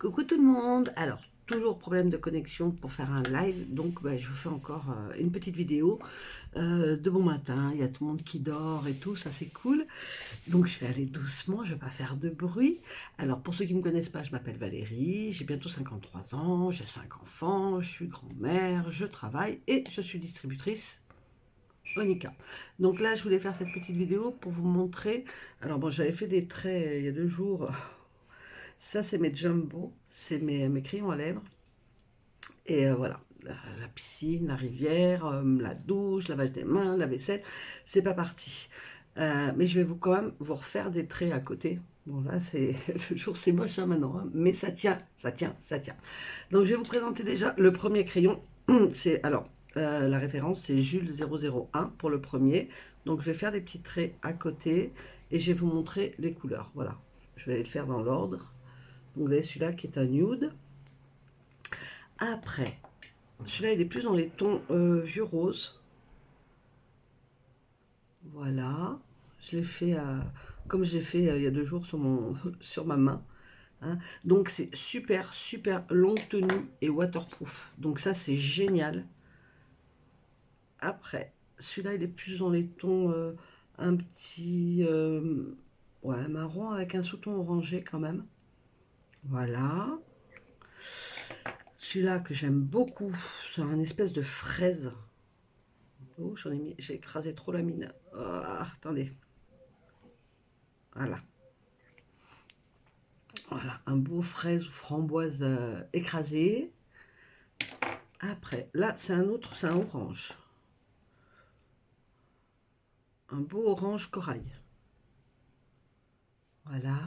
Coucou tout le monde. Alors, toujours problème de connexion pour faire un live, donc je vous fais encore une petite vidéo de bon matin. Il y a tout le monde qui dort et tout, ça c'est cool. Donc je vais aller doucement, je vais pas faire de bruit. Alors pour ceux qui ne me connaissent pas, je m'appelle Valérie, j'ai bientôt 53 ans, j'ai 5 enfants, je suis grand-mère, je travaille et je suis distributrice Onika. Donc là, je voulais faire cette petite vidéo pour vous montrer. Alors bon, j'avais fait des traits il y a 2 jours. Ça, c'est mes jumbo, c'est mes crayons à lèvres. Et voilà, la piscine, la rivière, la douche, lavage des mains, la vaisselle, c'est pas parti. Mais je vais quand même vous refaire des traits à côté. Bon là, c'est toujours c'est moche hein, maintenant, hein, mais ça tient, ça tient, ça tient. Donc je vais vous présenter déjà le premier crayon. C'est alors la référence c'est Jules 001 pour le premier. Donc je vais faire des petits traits à côté et je vais vous montrer les couleurs. Voilà, je vais le faire dans l'ordre. Donc vous avez celui-là qui est un nude. Après, celui-là il est plus dans les tons vieux rose. Voilà, je l'ai fait comme j'ai fait il y a 2 jours sur, sur ma main. Hein. Donc c'est super, super longue tenue et waterproof. Donc ça c'est génial. Après, celui-là il est plus dans les tons un petit ouais, marron avec un sous-ton orangé quand même. Voilà. Celui-là que j'aime beaucoup, c'est un espèce de fraise. Oh, j'ai écrasé trop la mine. Ah, attendez. Voilà. Voilà, un beau fraise ou framboise écrasé. Après, là, c'est un autre, c'est un orange. Un beau orange corail. Voilà.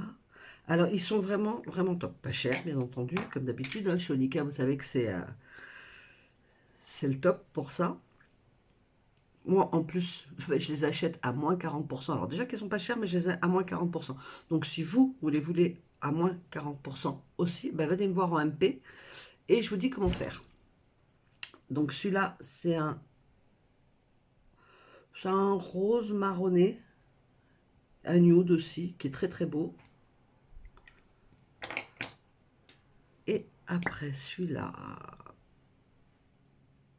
Alors, ils sont vraiment, vraiment top. Pas cher, bien entendu, comme d'habitude. Hein, chez Onika, vous savez que c'est le top pour ça. Moi, en plus, je les achète à moins 40%. Alors, déjà qu'elles sont pas chères, mais je les ai à moins 40%. Donc, si vous les voulez à moins 40% aussi, venez me voir en MP et je vous dis comment faire. Donc, celui-là, c'est un rose marronné, un nude aussi, qui est très très beau. Et après celui-là,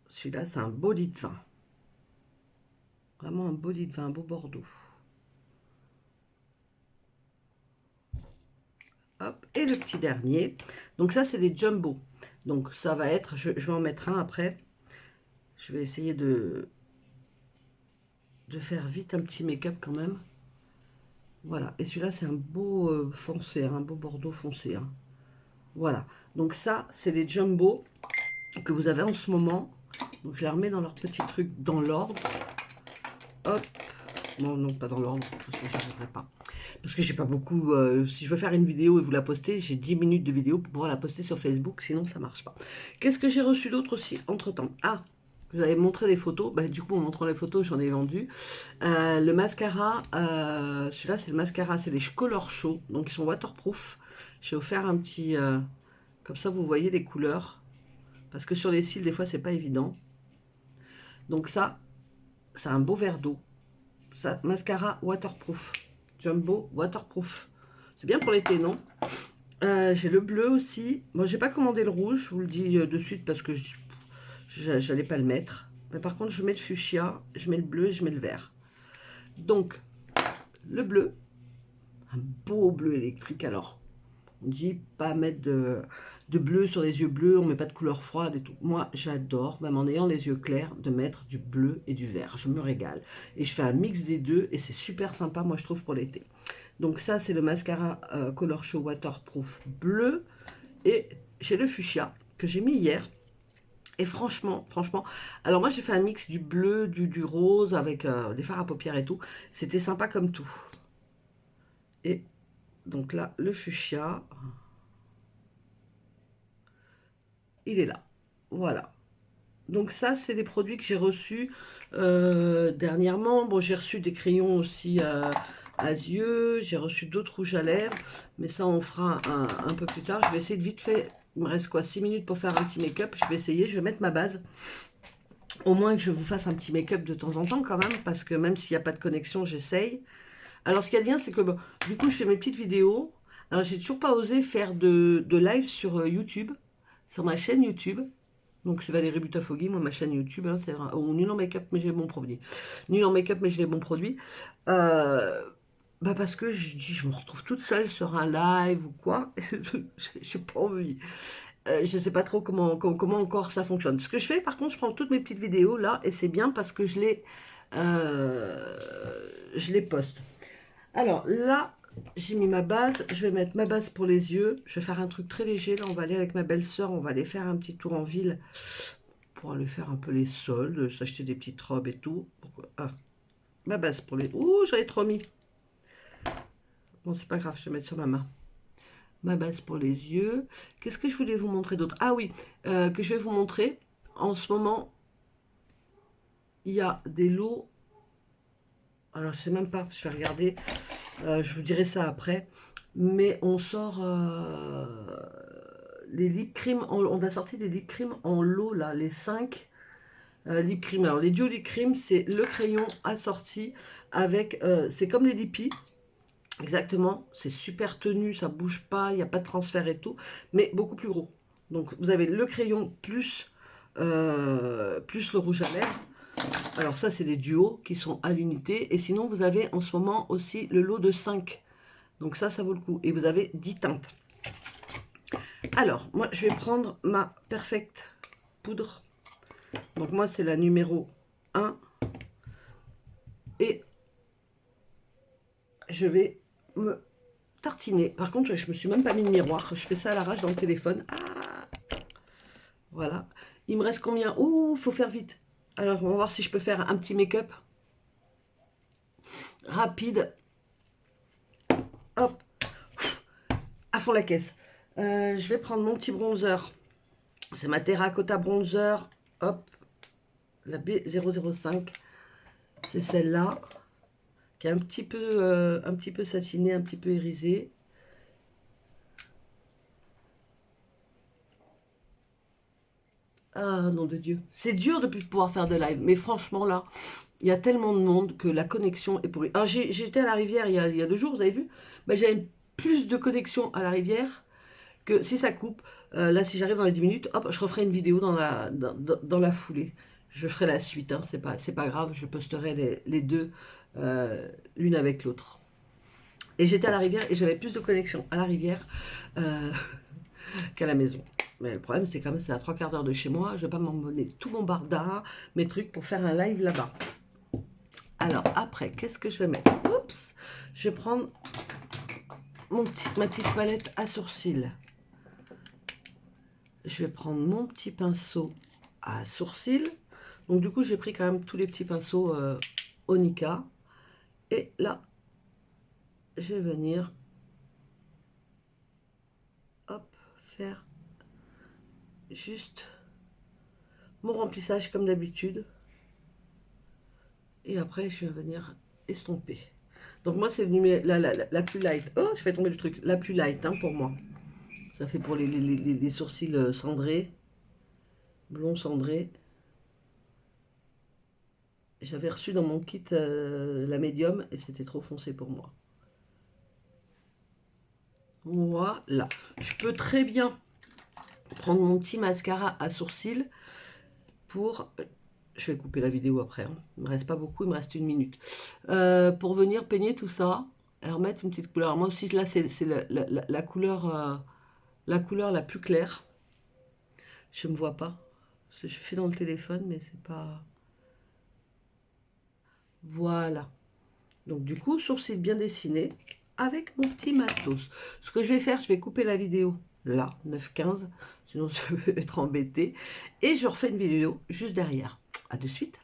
c'est un beau lit de vin. Vraiment un beau lit de vin, un beau Bordeaux. Hop, et le petit dernier. Donc ça, c'est des jumbo. Donc ça va être, je vais en mettre un après. Je vais essayer de faire vite un petit make-up quand même. Voilà, et celui-là, c'est un beau foncé, un beau Bordeaux foncé. Hein. Voilà, donc ça, c'est les jumbo que vous avez en ce moment. Donc je les remets dans leur petit truc dans l'ordre. Hop. Non, non, pas dans l'ordre. De toute façon, je ne ferai pas. Parce que j'ai pas beaucoup. Si je veux faire une vidéo et vous la poster, j'ai 10 minutes de vidéo pour pouvoir la poster sur Facebook. Sinon, ça marche pas. Qu'est-ce que j'ai reçu d'autre aussi entre temps? Ah, vous avez montré des photos. Du coup, en montrant les photos, j'en ai vendu. Le mascara, celui-là, c'est le mascara. C'est les Color Show. Donc, ils sont waterproof. J'ai offert un petit. Comme ça, vous voyez les couleurs. Parce que sur les cils, des fois, c'est pas évident. Donc, ça, c'est un beau verre d'eau. Ça, mascara waterproof. Jumbo waterproof. C'est bien pour l'été, non? J'ai le bleu aussi. Moi, j'ai pas commandé le rouge, je vous le dis de suite parce que j'allais pas le mettre. Mais par contre, je mets le fuchsia, je mets le bleu et je mets le vert. Donc, le bleu, un beau bleu électrique. Alors, on dit pas mettre de bleu sur les yeux bleus, on met pas de couleur froide et tout. Moi, j'adore, même en ayant les yeux clairs, de mettre du bleu et du vert. Je me régale. Et je fais un mix des deux et c'est super sympa, moi, je trouve, pour l'été. Donc ça, c'est le mascara Color Show Waterproof bleu. Et j'ai le fuchsia que j'ai mis hier. Et franchement, alors moi, j'ai fait un mix du bleu, du rose avec des fards à paupières et tout. C'était sympa comme tout. Et donc là, le fuchsia... il est là. Voilà. Donc ça, c'est des produits que j'ai reçus dernièrement. Bon, j'ai reçu des crayons aussi à yeux. J'ai reçu d'autres rouges à lèvres. Mais ça, on fera un peu plus tard. Je vais essayer de vite fait. Il me reste quoi, 6 minutes pour faire un petit make-up. Je vais essayer. Je vais mettre ma base. Au moins que je vous fasse un petit make-up de temps en temps quand même. Parce que même s'il n'y a pas de connexion, j'essaye. Alors, ce qu'il y a de bien, c'est que bon, du coup, je fais mes petites vidéos. Alors, j'ai toujours pas osé faire de live sur YouTube, sur ma chaîne YouTube. Donc, c'est Valérie Butafogui, moi, ma chaîne YouTube. Hein, c'est Nul en Make-up, mais j'ai les bons produits. Nul en Make-up, mais j'ai les bons produits. Bah parce que je me retrouve toute seule sur un live ou quoi. J'ai pas envie. Je sais pas trop comment encore ça fonctionne. Ce que je fais, par contre, je prends toutes mes petites vidéos là et c'est bien parce que je les poste. Alors là, j'ai mis ma base. Je vais mettre ma base pour les yeux. Je vais faire un truc très léger. Là, on va aller avec ma belle-sœur. On va aller faire un petit tour en ville pour aller faire un peu les soldes, s'acheter des petites robes et tout. Pourquoi? Ah, ma base pour les... Ouh, j'avais trop mis. Bon, c'est pas grave, je vais mettre sur ma main. Ma base pour les yeux. Qu'est-ce que je voulais vous montrer d'autre? Ah oui, que je vais vous montrer. En ce moment, il y a des lots. Alors, je sais même pas, je vais regarder. Je vous dirai ça après. Mais on sort les lip cream. On a sorti des lip cream en lot, là, les 5 lip cream. Alors, les duo lip cream, c'est le crayon assorti avec. C'est comme les Lippy. Exactement, c'est super tenu, ça bouge pas, il n'y a pas de transfert et tout, mais beaucoup plus gros. Donc vous avez le crayon plus le rouge à lèvres. Alors ça c'est les duos qui sont à l'unité. Et sinon vous avez en ce moment aussi le lot de 5. Donc ça vaut le coup. Et vous avez 10 teintes. Alors moi je vais prendre ma Perfect poudre. Donc moi c'est la numéro 1. Et je vais me tartiner. Par contre, je me suis même pas mis de miroir. Je fais ça à l'arrache dans le téléphone. Ah, voilà. Il me reste combien? Ouh, faut faire vite. Alors, on va voir si je peux faire un petit make-up rapide. Hop, à fond la caisse. Je vais prendre mon petit bronzer. C'est ma Terracotta Bronzer. Hop, la B005. C'est celle-là qui est un petit peu satinée, un petit peu irisée. Ah, nom de Dieu. C'est dur de plus pouvoir faire de live. Mais franchement, là, il y a tellement de monde que la connexion est pourrie. Alors, j'étais à la rivière il y a 2 jours, vous avez vu? Ben, j'avais plus de connexion à la rivière que si ça coupe. Là, si j'arrive dans les 10 minutes, hop, je referai une vidéo dans la foulée. Je ferai la suite, hein, c'est pas grave. Je posterai les deux l'une avec l'autre. Et j'étais à la rivière et j'avais plus de connexion à la rivière qu'à la maison. Mais le problème, c'est quand même, c'est à 3/4 d'heure de chez moi. Je vais pas m'emmener tout mon barda, mes trucs pour faire un live là-bas. Alors, après, qu'est-ce que je vais mettre? Oups! Je vais prendre ma petite palette à sourcils. Je vais prendre mon petit pinceau à sourcils. Donc, du coup, j'ai pris quand même tous les petits pinceaux Onica. Et là, je vais venir hop, faire juste mon remplissage comme d'habitude. Et après, je vais venir estomper. Donc moi, c'est la plus light. Oh, je fais tomber le truc. La plus light, hein, pour moi. Ça fait pour les sourcils cendrés. Blond cendré. J'avais reçu dans mon kit la médium et c'était trop foncé pour moi. Voilà. Je peux très bien prendre mon petit mascara à sourcils pour... Je vais couper la vidéo après, hein. Il me reste pas beaucoup, il me reste 1 minute. Pour venir peigner tout ça et remettre une petite couleur. Moi aussi, là, c'est la couleur la plus claire. Je me vois pas. Je fais dans le téléphone, mais c'est pas... Voilà. Donc du coup, sourcils bien dessinés avec mon petit matos. Ce que je vais faire, je vais couper la vidéo là, 9h15, sinon je vais être embêtée. Et je refais une vidéo juste derrière. À de suite.